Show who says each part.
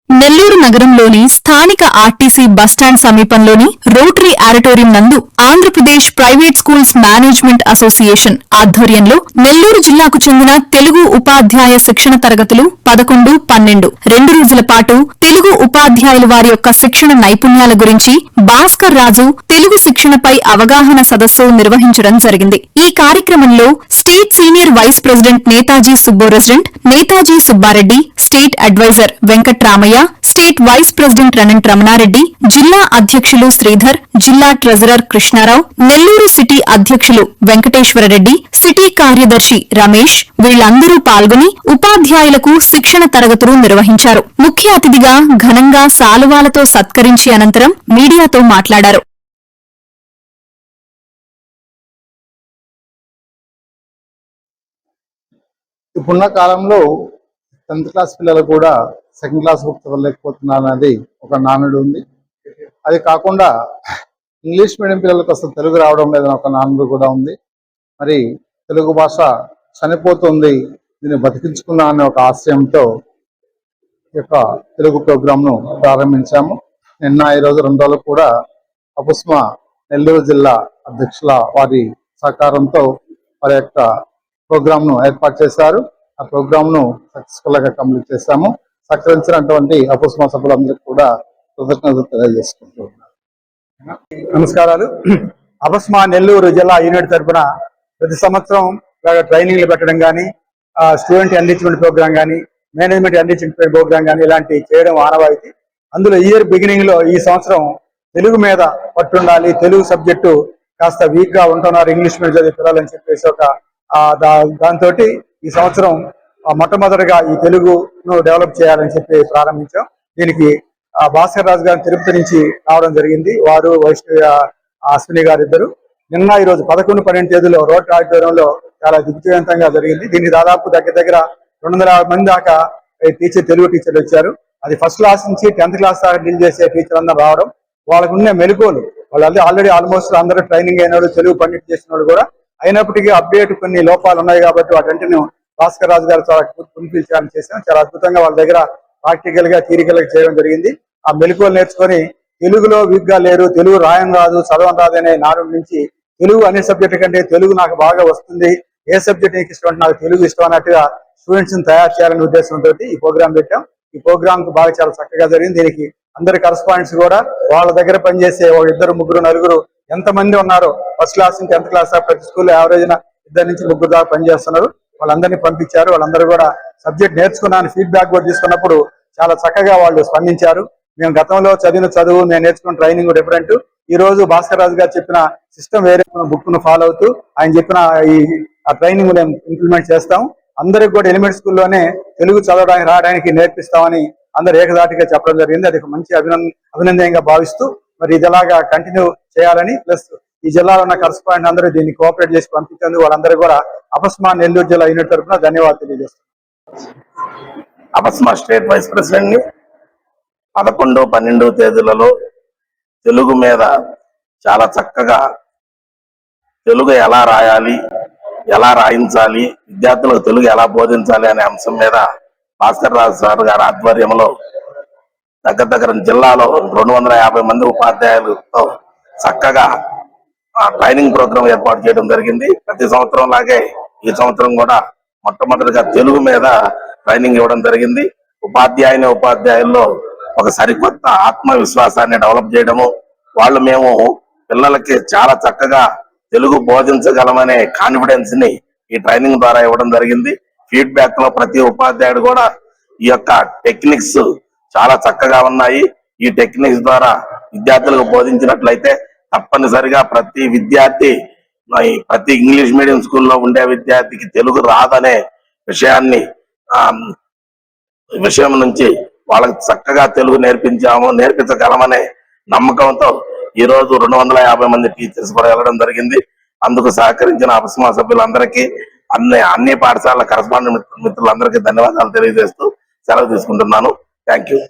Speaker 1: నెల్లూరు నగరంలోని స్థానిక RTC bus stand సమీపంలోని రోటరీ ఆడిటోరియం నందు Andhra Pradesh private schools management association ఆధ్వర్యంలో నెల్లూరు జిల్లాకు చెందిన తెలుగు ఉపాధ్యాయ శిక్షణ తరగతులు 11, 12 2 రోజుల పాటు తెలుగు ఉపాధ్యాయుల వారి యొక్క శిక్షణ నైపుణ్యాల గురించి భాస్కర్ రాజు తెలుగు శిక్షణపై అవగాహన సదస్సు నిర్వహించడం జరిగింది. ఈ కార్యక్రమంలో state senior vice president Netaji సుబ్బో resident Netaji Subbareddy, state advisor Venkatramaiah, state vice president రణంట్ రమణారెడ్డి, జిల్లా అధ్యక్షులు శ్రీధర్, జిల్లా ట్రెజరర్ కృష్ణారావు, నెల్లూరు సిటీ అధ్యక్షులు వెంకటేశ్వరరెడ్డి, సిటీ కార్యదర్శి రమేష్ వీళ్లందరూ పాల్గొని ఉపాధ్యాయులకు శిక్షణ తరగతులు నిర్వహించారు. ముఖ్య అతిథిగా ఘనంగా శాలువాలతో సత్కరించి అనంతరం మీడియాతో మాట్లాడారు.
Speaker 2: ఇప్పుడున్న కాలంలో 10th క్లాస్ పిల్లలు కూడా సెకండ్ క్లాస్ బుక్ చదవలేకపోతున్నారు అనేది ఒక నానుడు ఉంది. అది కాకుండా ఇంగ్లీష్ మీడియం పిల్లలకు అసలు తెలుగు రావడం లేదని ఒక నానుడు కూడా ఉంది. మరి తెలుగు భాష చనిపోతుంది, దీన్ని బతికించుకుందాం అనే ఒక ఆశయంతో ఈ యొక్క తెలుగు ప్రోగ్రాంను ప్రారంభించాము. నిన్న ఈరోజు 2 రోజులు కూడా అపుస్మా నెల్లూరు జిల్లా అధ్యక్షుల వారి సహకారంతో వారి యొక్క ప్రోగ్రాంను ఏర్పాటు చేశారు. ఆ ప్రోగ్రాంను సక్సెస్ఫుల్ గా కంప్లీట్ చేశాము. సహకరించినటువంటి అపుస్మా సభ్యులందరికీ కూడా కృతజ్ఞతలు తెలియజేసుకుంటున్నాను.
Speaker 3: నమస్కారాలు. అపుస్మా నెల్లూరు జిల్లా యూనిట్ తరఫున ప్రతి సంవత్సరం ట్రైనింగ్లు పెట్టడం కానీ, స్టూడెంట్ ఎన్రిచ్మెంట్ ప్రోగ్రామ్ కానీ, మేనేజ్మెంట్ ఎన్రిచ్మెంట్ ప్రోగ్రామ్ కానీ ఇలాంటివి చేయడం ఆనవాయితీ. అందులో ఇయర్ బిగినింగ్ లో ఈ సంవత్సరం తెలుగు మీద పట్టుండాలి, తెలుగు సబ్జెక్టు కాస్త వీక్ గా ఉంటున్నారు ఇంగ్లీష్ మీడియం చదివే పిల్లలని చెప్పేసి ఒక దాంతో ఈ సంవత్సరం మొట్టమొదటిగా ఈ తెలుగును డెవలప్ చేయాలని చెప్పి ప్రారంభించాం. దీనికి భాస్కర్ రాజు గారు తిరుపతి నుంచి రావడం జరిగింది. వారు వైష్ణవి అశ్విని గారు ఇద్దరు. నిన్న ఈరోజు 11, 12 తేదీలో రోడ్ ఆడిటోరియంలో చాలా దిగ్విజయవంతంగా జరిగింది. దీనికి దాదాపు దగ్గర 250 మంది దాకా తెలుగు టీచర్లు వచ్చారు. అది ఫస్ట్ క్లాస్ నుంచి 10th క్లాస్ దాకా డీల్ చేసే టీచర్ అందరూ రావడం, వాళ్ళకు ఉన్న మెలకువలు వాళ్ళు ఆల్రెడీ ఆల్మోస్ట్ అందరూ ట్రైనింగ్ అయినాడు, తెలుగు పండిట్ చేసిన వాళ్ళు కూడా అయినప్పటికీ అప్డేట్ కొన్ని లోపాలు ఉన్నాయి కాబట్టి వాటంటిని భాస్కర్ రాజు గారు చాలా పునిపించాలని చేసాం. చాలా అద్భుతంగా వాళ్ళ దగ్గర ప్రాక్టికల్ గా థియరికల్ గా చేయడం జరిగింది. ఆ మెలకువలు నేర్చుకొని తెలుగులో వీక్ గా లేరు, తెలుగు రాయం రాదు, చదవం రాదు అనే నాడు నుంచి తెలుగు అనే సబ్జెక్ట్ కంటే తెలుగు నాకు బాగా వస్తుంది, ఏ సబ్జెక్ట్ నీకు ఇష్టం అంటే నాకు తెలుగు ఇష్టం అన్నట్టుగా స్టూడెంట్స్ ని తయారు చేయాలనే ఉద్దేశంతో ఈ ప్రోగ్రామ్ పెట్టాం. ఈ ప్రోగ్రామ్ కు బాగా చాలా చక్కగా జరిగింది. దీనికి అందరి కరస్పాండెంట్స్ కూడా వాళ్ళ దగ్గర పనిచేసే 2, 3, 4 ఎంతమంది ఉన్నారో ఫస్ట్ క్లాస్ నుంచి 10th క్లాస్ ప్రతి స్కూల్లో యావరేజ్ 2 నుంచి 3 దాకా పనిచేస్తున్నారు. వాళ్ళందరినీ పంపించారు. వాళ్ళందరూ కూడా సబ్జెక్ట్ నేర్చుకున్నాను ఫీడ్బ్యాక్ కూడా తీసుకున్నప్పుడు చాలా చక్కగా వాళ్ళు స్పందించారు. మేము గతంలో చదివిన చదువు, నేను నేర్చుకున్న ట్రైనింగ్ డిఫరెంట్. ఈ రోజు భాస్కర్ రాజు గారు చెప్పిన సిస్టమ్ వేరే బుక్ ను ఫాలో అవుతూ ఆయన చెప్పిన ఆ ట్రైనింగ్ మేము ఇంప్లిమెంట్ చేస్తాం. అందరికి కూడా ఎలిమెంట్ స్కూల్లోనే తెలుగు చదవడానికి రావడానికి నేర్పిస్తామని అందరు ఏకదాటిగా చెప్పడం జరిగింది. అది మంచి అభినందనగా భావిస్తూ మరి ఇది ఎలాగా కంటిన్యూ చేయాలని, ప్లస్ ఈ జిల్లాలో ఉన్న కరస్పాండెంట్ అందరూ దీన్ని కోఆపరేట్ చేసి పంపించేందుకు వాళ్ళందరూ కూడా అపస్మా నెల్లూరు జిల్లా యూనిట్ తరఫున ధన్యవాదాలు తెలియజేస్తున్నాను.
Speaker 4: అపస్మా స్టేట్ వైస్ ప్రెసిడెంట్ ని 11, 12 తేదీలలో తెలుగు మీద చాలా చక్కగా తెలుగు ఎలా రాయాలి, ఎలా రాయించాలి, విద్యార్థులకు తెలుగు ఎలా బోధించాలి అనే అంశం మీద భాస్కర్ రాజు సార్ గారి ఆధ్వర్యంలో దగ్గర జిల్లాలో 250 మంది ఉపాధ్యాయులతో చక్కగా ట్రైనింగ్ ప్రోగ్రాం ఏర్పాటు చేయడం జరిగింది. ప్రతి సంవత్సరం లాగే ఈ సంవత్సరం కూడా మొట్టమొదటిగా తెలుగు మీద ట్రైనింగ్ ఇవ్వడం జరిగింది. ఉపాధ్యాయుల్లో ఒక సరికొత్త ఆత్మవిశ్వాసాన్ని డెవలప్ చేయడము, మేము పిల్లలకి చాలా చక్కగా తెలుగు బోధించగలమనే కాన్ఫిడెన్స్ ని ఈ ట్రైనింగ్ ద్వారా ఇవ్వడం జరిగింది. ఫీడ్బ్యాక్ లో ప్రతి ఉపాధ్యాయుడు కూడా ఈ యొక్క టెక్నిక్స్ చాలా చక్కగా ఉన్నాయి, ఈ టెక్నిక్స్ ద్వారా విద్యార్థులకు బోధించినట్లయితే తప్పనిసరిగా ప్రతి విద్యార్థి, ప్రతి ఇంగ్లీష్ మీడియం స్కూల్లో ఉండే విద్యార్థికి తెలుగు రాదనే విషయం నుంచి వాళ్ళకి చక్కగా తెలుగు నేర్పించగలమనే నమ్మకంతో ఈ రోజు 250 మంది టీచర్స్ కూడా వెళ్ళడం జరిగింది. అందుకు సహకరించిన అపస్మా సభ్యులందరికీ, అన్ని పాఠశాలల కరస్పాండెంట్ మిత్రులందరికీ ధన్యవాదాలు తెలియజేస్తూ సెలవు తీసుకుంటున్నాను. Thank you.